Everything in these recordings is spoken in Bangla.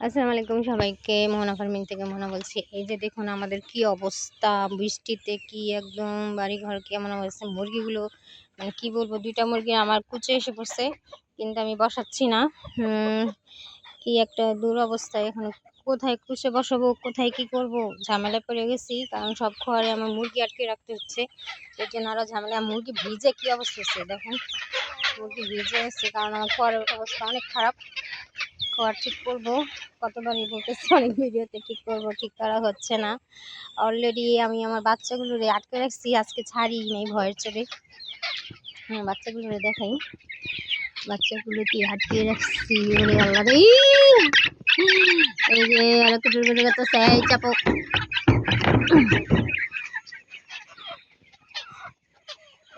আসসালামু আলাইকুম সবাইকে। মোহনা ফার্মিং থেকে মোহনা বলছি। এই যে দেখুন আমাদের কি অবস্থা, বৃষ্টিতে কি একদম বাড়িঘর কেমন অবস্থা। মুরগিগুলো মানে কি বলবো, 2টা মুরগি আমার কুচে এসে পড়ছে, কিন্তু আমি বসাচ্ছি না। কি একটা দুরবস্থা। এখন কোথায় কুচে বসাবো, কোথায় কি করব, ঝামেলা পড়ে গেছি। কারণ সব ঘরে আমার মুরগি আটকে রাখতে হচ্ছে, এর জন্য আরো ঝামেলা। মুরগি ভিজে কি অবস্থা হচ্ছে দেখুন, মুরগি ভিজে আছে। কারণ আমার ঘরের অবস্থা অনেক খারাপ। ঘর ঠিক করবো, কতবারই বলতেছি অনেক ভিডিওতে, ঠিক করবো, ঠিক করা হচ্ছে না। অলরেডি আমি আমার বাচ্চাগুলো আটকে রাখছি, আজকে ছাড়ি নেই ভয়ের চড়ে। হ্যাঁ, বাচ্চাগুলো দেখাই, বাচ্চাগুলো কি আটকে রাখছি। ওরে আল্লাহ রে, এই যে আর একটু দুর্বল করতেছে, এই চাপো।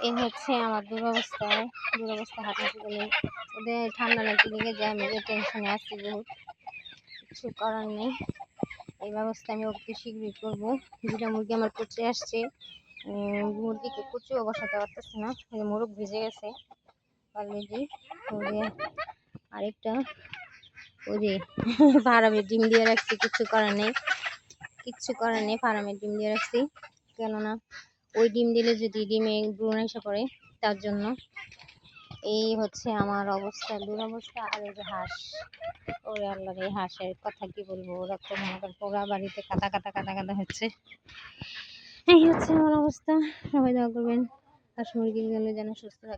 এই হচ্ছে আমার দুরবস্থা, হাঁটাতে গেলে ওদের ঠান্ডা লাগতে লেগে যায়। আমি যে টেনশনে আছি বহুত, কিছু করার নেই। এই ব্যবস্থা আমি অতি শীঘ্রই করবো। 2টা মুরগি আমার কুচে আসছে, মুরগিকে কুচিও বসাতে পারতেছি না, মোরগ ভিজে গেছে অলরেডি। ওরে আরেকটা, ওই যে ফার্মের ডিম দিয়ে রাখছি, কিচ্ছু করার নেই, ফার্মের ডিম দিয়ে রাখছি। কেননা ওই ডিম দিলে যদি ডিমে ভ্রূণ এসে পড়ে, তার জন্য। এই হচ্ছে আমার অবস্থা, দুরবস্থা। আর এই যে হাঁস, ওরে আল্লাহ রে, হাঁসের কথা কি বলবো, ওরা তো মনে করেন পোড়া বাড়িতে কাদা কাদা কাদা কাদা হচ্ছে। এই হচ্ছে আমার অবস্থা। সবাই দোয়া করবেন হাঁস মুরগিগুলো যেন সুস্থ থাকে।